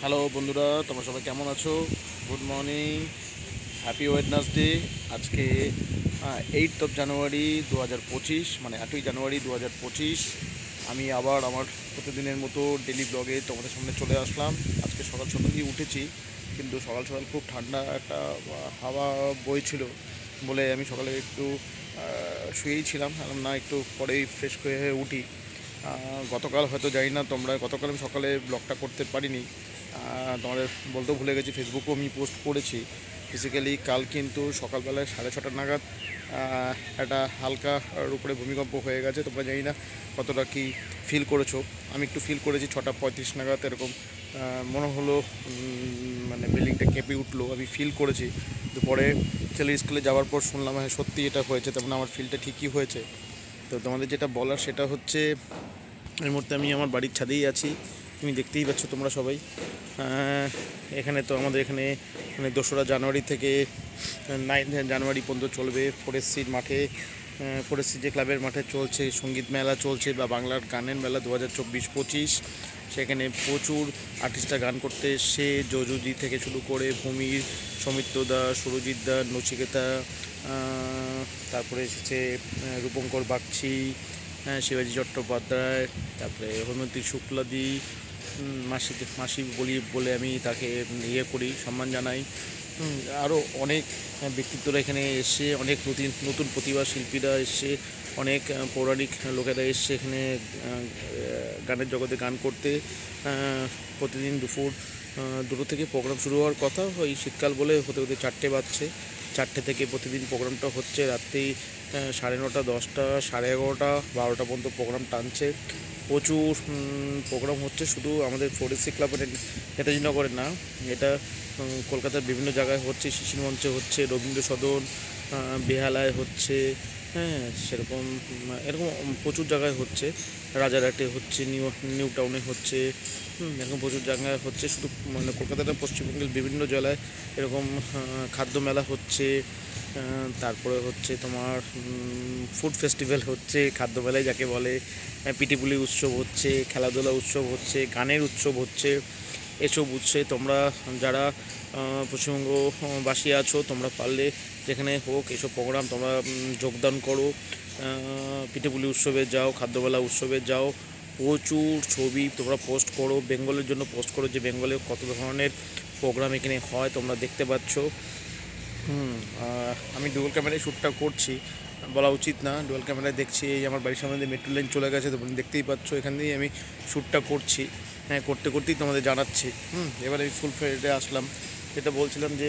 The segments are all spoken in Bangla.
হ্যালো বন্ধুরা, তোমরা সবাই কেমন আছো? Good morning, happy Wednesday. আজকে 8 জানুয়ারি 2025, মানে 8ই জানুয়ারি 2025। আমি আবার আমার প্রতিদিনের মতো ডেলি ব্লগে তোমাদের সামনে চলে আসলাম। আজকে সকাল সকালই উঠেছি, কিন্তু সকাল সকাল খুব ঠান্ডা একটা হাওয়া বইছিল বলে আমি সকালে একটু শুয়েই ছিলাম। না, একটু পরেই ফ্রেশ হয়ে উঠি। গতকাল হয়তো জানি না তোমরা, গতকাল আমি সকালে ব্লগটা করতে পারিনি, তোমাদের বলতেও ভুলে গেছি। ফেসবুকেও আমি পোস্ট করেছি। বেসিক্যালি কাল কিন্তু সকালবেলায় 6:30 নাগাদ একটা হালকা উপরে ভূমিকম্প হয়ে গেছে। তোমরা জানি না কতটা কি ফিল করেছো। আমি একটু ফিল করেছি 6:35 নাগাদ, এরকম মনে হলো মানে বিল্ডিংটা কেঁপে উঠলো, আমি ফিল করেছি। দুপুরে ছেলে স্কুলে যাওয়ার পর শুনলাম হ্যাঁ সত্যি এটা হয়েছে, তেমন আমার ফিলটা ঠিকই হয়েছে। তো তোমাদের যেটা বলার সেটা হচ্ছে, এই মুহূর্তে আমি আমার বাড়ির ছাদেই আছি। তুমি দেখতেই পাচ্ছ তোমরা সবাই। এখানে তো আমাদের এখানে মানে 2রা জানুয়ারি থেকে 9 জানুয়ারি পর্যন্ত চলবে ফরেস্ট্রির মাঠে। ফরেস্ট্রি যে ক্লাবের মাঠে চলছে সঙ্গীত মেলা চলছে, বা বাংলার গানের মেলা 2024-25। সেখানে প্রচুর আর্টিস্টরা গান করতে এসছে। যজুজি থেকে শুরু করে ভূমির, সৌমিত্র দা, সুরজিৎ দা, নচিকেতা, তারপরে এসেছে রূপঙ্কর বাগচি, শিবাজি চট্টোপাধ্যায়, তারপরে হৈমন্তী শুক্লাদি, মাসি বলে আমি তাকে ইয়ে করি, সম্মান জানাই। আরও অনেক ব্যক্তিত্বরা এখানে এসছে, অনেক নতুন প্রতিভা শিল্পীরা এসছে, অনেক পৌরাণিক লোকেরা এসছে এখানে গানের জগতে গান করতে। প্রতিদিন দুপুর 2টো থেকে প্রোগ্রাম শুরু হওয়ার কথা, ওই শীতকাল বলে হতে হতে 4টে বাজছে। 4টে থেকে প্রতিদিন প্রোগ্রামটা হচ্ছে, রাত্রি 9:30, 10টা, 11:30, 12টা পর্যন্ত প্রোগ্রাম টানছে। প্রচুর প্রোগ্রাম হচ্ছে, শুধু আমাদের ফরেস্ট্রি ক্লাবের নেতাজি নগরে না, এটা কলকাতার বিভিন্ন জায়গায় হচ্ছে। শিশির মঞ্চে হচ্ছে, রবীন্দ্র সদন, বেহালায় হচ্ছে, হ্যাঁ সেরকম এরকম প্রচুর জায়গায় হচ্ছে। রাজারহাটে হচ্ছে, নিউ টাউনে হচ্ছে, এরকম প্রচুর জায়গায় হচ্ছে। শুধু মানে কলকাতাটা, পশ্চিমবঙ্গের বিভিন্ন জেলায় এরকম খাদ্য মেলা হচ্ছে। তারপরে হচ্ছে তোমার ফুড ফেস্টিভ্যাল হচ্ছে, খাদ্য মেলায় যাকে বলে। পিঠেপুলি উৎসব হচ্ছে, খেলাধুলা উৎসব হচ্ছে, গানের উৎসব হচ্ছে। এসব উৎসবে তোমরা যারা পশ্চিমবঙ্গবাসী আছো, তোমরা পারলে যেখানে হোক এসব প্রোগ্রাম তোমরা যোগদান করো। পিঠেপুলি উৎসবে যাও, খাদ্যবেলা উৎসবে যাও। প্রচুর ছবি তোমরা পোস্ট করো, বেঙ্গলের জন্য পোস্ট করো, যে বেঙ্গলে কত ধরনের প্রোগ্রাম এখানে হয় তোমরা দেখতে পাচ্ছ। আমি ডুয়াল ক্যামেরায় শ্যুটটা করছি, বলা উচিত না। ডুয়াল ক্যামেরায় দেখছি, এই আমার বাড়ির সামনে দিয়ে মেট্রো লাইন চলে গেছে, তো দেখতেই পাচ্ছ এখান দিয়েই আমি শ্যুটটা করছি। হ্যাঁ, করতে করতেই তোমাদের জানাচ্ছি। এবার আমি ফুল ফ্লেডে আসলাম। যেটা বলছিলাম যে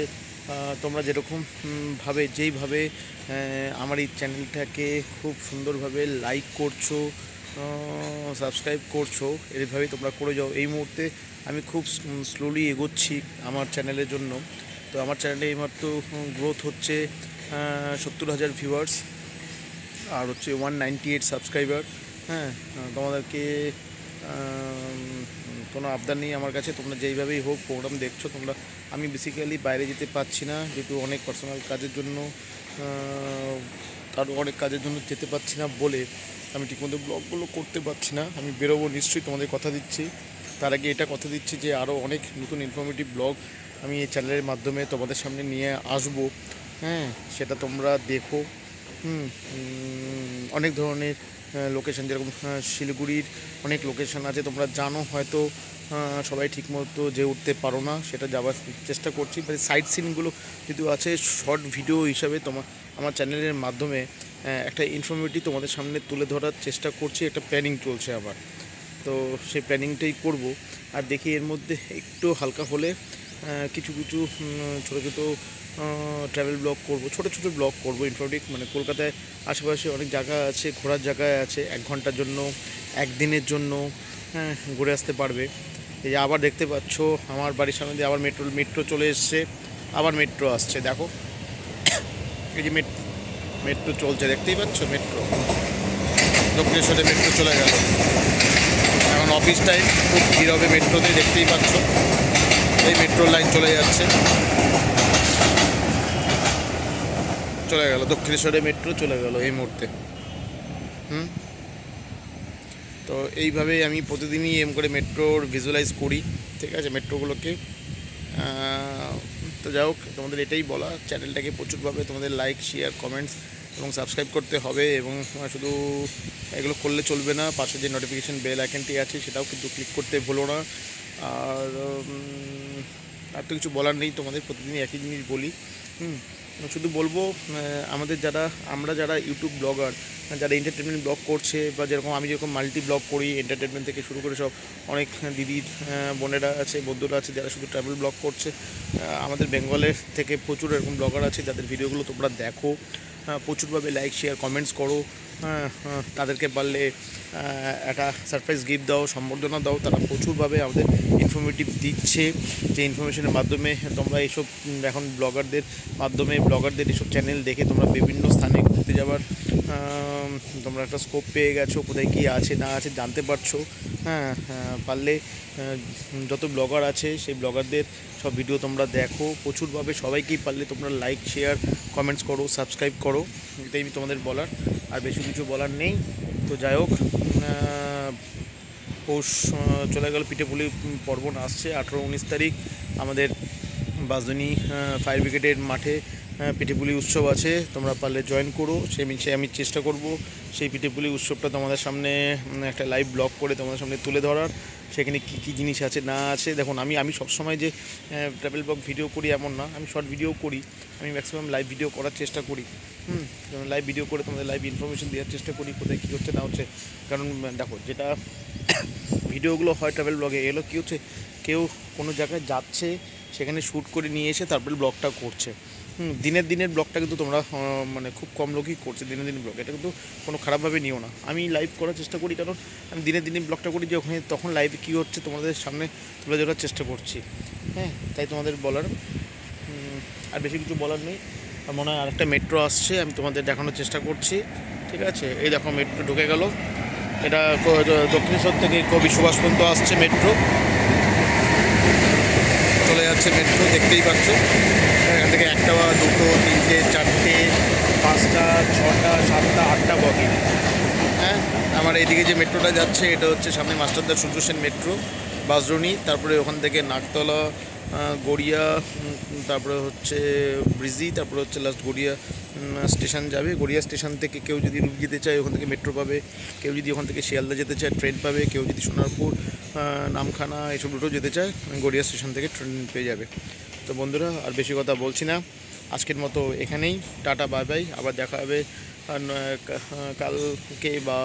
তোমরা যেরকম যেইভাবে আমার এই চ্যানেলটাকে খুব সুন্দরভাবে লাইক করছো, সাবস্ক্রাইব করছো, এইভাবেই তোমরা করে যাও। এই মুহূর্তে আমি খুব স্লোলি এগোচ্ছি আমার চ্যানেলের জন্য। তো আমার চ্যানেলে এইমাত্র গ্রোথ হচ্ছে 70,000 ভিউয়ার্স, আর হচ্ছে 198 সাবস্ক্রাইবার। হ্যাঁ, তোমাদেরকে কোনো আবদার নেই আমার কাছে, তোমরা যেইভাবেই হোক প্রোগ্রাম দেখছো তোমরা। আমি বেসিক্যালি বাইরে যেতে পারছি না, যেহেতু অনেক পার্সোনাল কাজের জন্য, আরও অনেক কাজের জন্য যেতে পারছি না বলে আমি ঠিকমতো ব্লগগুলো করতে পারছি না। আমি বেরোবো নিশ্চয়ই, তোমাদের কথা দিচ্ছি। তার আগে এটা কথা দিচ্ছি যে আরও অনেক নতুন ইনফরমেটিভ ব্লগ আমি এই চ্যানেলের মাধ্যমে তোমাদের সামনে নিয়ে আসবো। হ্যাঁ, সেটা তোমরা দেখো। অনেক ধরনের লোকেশান, যেরকম শিলিগুড়ির অনেক লোকেশান আছে, তোমরা জানো হয়তো, সবাই ঠিকমতো যে উঠতে পারো না, সেটা যাওয়ার চেষ্টা করছি। মানে সাইট সিনগুলো যেহেতু আছে, শর্ট ভিডিও হিসাবে আমার চ্যানেলের মাধ্যমে একটা ইনফরমেটিভ তোমাদের সামনে তুলে ধরার চেষ্টা করছি। একটা প্ল্যানিং চলছে আবার, তো সেই প্ল্যানিংটাই করব। আর দেখি এর মধ্যে একটু হালকা হলে কিছু ছোটো ছোটো ট্রাভেল ব্লগ করব, ছোটো ব্লগ করব ইনফরমেটিভ। মানে কলকাতায় আশেপাশে অনেক জায়গা আছে, ঘোরার জায়গায় আছে, 1 ঘন্টার জন্য, 1 দিনের জন্য, হ্যাঁ ঘুরে আসতে পারবে। এই যে আবার দেখতে পাচ্ছ আমার বাড়ির সামনে দিয়ে আবার মেট্রো চলে এসছে, আবার মেট্রো আসছে, দেখো এই যে মেট্রো চলছে, দেখতেই পাচ্ছ মেট্রো। দক্ষিণেশ্বরে মেট্রো চলে গেল। এখন অফিস টাইম, খুব ভিড় হবে মেট্রোতে, দেখতেই পাচ্ছ এই মেট্রোর লাইন চলে যাচ্ছে, চলে গেল দক্ষিণেশ্বরে মেট্রো চলে গেল এই মুহূর্তে। তো তো এইভাবেই আমি প্রতিদিনই করে মেট্রোর ভিজুয়ালাইজ করি, ঠিক আছে, মেট্রোগুলোকে। তো যাই হোক, তোমাদের এটাই বলা, চ্যানেলটাকে প্রচুরভাবে তোমাদের লাইক, শেয়ার, কমেন্টস এবং সাবস্ক্রাইব করতে হবে। এবং শুধু এগুলো করলে চলবে না, পাশে যে নোটিফিকেশান বেল আইকনটি আছে সেটাও কিন্তু ক্লিক করতে ভুলো না। আর তো কিছু বলার নেই, তোমাদের প্রতিদিনই একই জিনিস বলি। শুধু বলবো, আমরা যারা ইউটিউব ব্লগার, যারা এন্টারটেনমেন্ট ব্লগ করছে, বা যেরকম আমি যেরকম মাল্টি ব্লগ করি, এন্টারটেনমেন্ট থেকে শুরু করে সব অনেক দিদির বোনেরা আছে, বন্ধুরা আছে যারা শুধু ট্রাভেল ব্লগ করছে। আমাদের বেঙ্গলের থেকে প্রচুর এরকম ব্লগার আছে যাদের ভিডিওগুলো তোমরা দেখো, প্রচুরভাবে লাইক, শেয়ার, কমেন্টস করো। তাদেরকে পারলে একটা সারপ্রাইজ গিফট দাও, সম্বর্ধনা দাও। তারা প্রচুরভাবে আমাদের ইনফরমেটিভ দিচ্ছে, যে ইনফরমেশনের মাধ্যমে তোমরা এইসব এখন ব্লগারদের এইসব চ্যানেল দেখে তোমরা বিভিন্ন স্থানে ঘুরতে যাওয়ার তোমরা একটা স্কোপ পেয়ে গেছো, কোথায় কী আছে না আছে জানতে পারছো। পারলে যত ব্লগার আছে সেই ব্লগারদের সব ভিডিও তোমরা দেখো প্রচুরভাবে, সবাইকেই পারলে তোমরা লাইক, শেয়ার, কমেন্টস করো, সাবস্ক্রাইব করো। এটাই তোমাদের বলার, আর বেশি কিছু বলার নেই। তো যাই হোক, পৌষ চলে গেল, পিঠেপুলি পর্বণ আসছে 18-19 তারিখ আমাদের বাঁশদ্রোণী ফায়ার ব্রিগেডের মাঠে পিঠেপুলি উৎসব আছে। তোমরা পারলে জয়েন করো। আমি চেষ্টা করব সেই পিঠেপুলি উৎসবটা তোমাদের সামনে একটা লাইভ ব্লগ করে তোমাদের সামনে তুলে ধরার। সেখানে কী কী জিনিস আছে না আছে। দেখুন, আমি সবসময় যে ট্রাভেল ব্লগ ভিডিও করি এমন না, আমি শর্ট ভিডিও করি, আমি ম্যাক্সিমাম লাইভ ভিডিও করার চেষ্টা করি। লাইভ ভিডিও করে তোমাদের লাইভ ইনফরমেশন দেওয়ার চেষ্টা করি, কোথায় কী হচ্ছে না হচ্ছে। কারণ দেখো, যেটা ভিডিওগুলো হয় ট্রাভেল ব্লগে, এগুলো কী হচ্ছে, কেউ কোনো জায়গায় যাচ্ছে, সেখানে শ্যুট করে নিয়ে এসে তারপরে ব্লগটা করছে। দিনের ব্লগটা কিন্তু তোমরা মানে খুব কম লোকই করছে দিনের ব্লগ। এটা কিন্তু কোনো খারাপভাবে নিও না। আমি লাইভ করার চেষ্টা করি, কারণ আমি দিনের ব্লগটা করি, যে ওখানে তখন লাইভে কী হচ্ছে তোমাদের সামনে তুলে ধরার চেষ্টা করছি। তাই তোমাদের বলার, আর বেশি কিছু বলার নেই। আর মনে হয় আরেকটা মেট্রো আসছে, আমি তোমাদের দেখানোর চেষ্টা করছি, ঠিক আছে। এই দেখো, মেট্রো ঢুকে গেল। এটা দক্ষিণেশ্বর থেকে কবি সুভাষ পর্যন্ত আসছে মেট্রো, চলে যাচ্ছে মেট্রো, দেখতেই পাচ্ছ। এখান থেকে 1, 2, 3, 4, 5, 6, 7, 8টা বগি। আমার এইদিকে যে মেট্রোটা যাচ্ছে এটা হচ্ছে সামনে মাস্টারদা সূর্য সেন মেট্রো, বাঁশদ্রোণী, তারপরে ওখান থেকে নাগতলা, গড়িয়া, তারপরে হচ্ছে ব্রিজি, তারপরে হচ্ছে লাস্ট গড়িয়া স্টেশন যাবে। গড়িয়া স্টেশন থেকে কেউ যদি রূপ যেতে চায় ওখান থেকে মেট্রো পাবে, কেউ যদি ওখান থেকে শিয়ালদা যেতে চায় ট্রেন পাবে, কেউ যদি সোনারপুর, নামখানা এসব রুটেও যেতে চায় গড়িয়া স্টেশন থেকে ট্রেন পেয়ে যাবে। তো বন্ধুরা, আর বেশি কথা বলছি না, আজকের মতো এখানেই। টাটা, বাই বাই। আবার দেখা হবে কালকে বা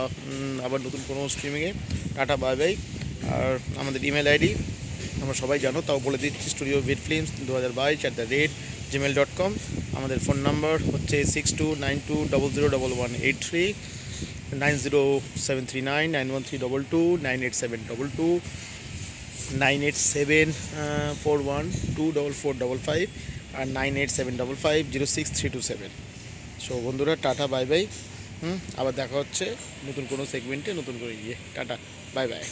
আবার নতুন কোনো স্ট্রিমিংয়ে। টাটা, বাই বাই। আর আমাদের ইমেল আইডি আমরা সবাই জানো, তাও বলে দিচ্ছি, studio2022@gmail.com। আমাদের ফোন নাম্বার হচ্ছে 6292001183, 9073991322, 98722, 987412445, আর 98755063227। সো বন্ধুরা, টাটা, বাই বাই। আবার দেখা হচ্ছে নতুন কোনো সেগমেন্টে, নতুন করে গিয়ে। Tata, bye by.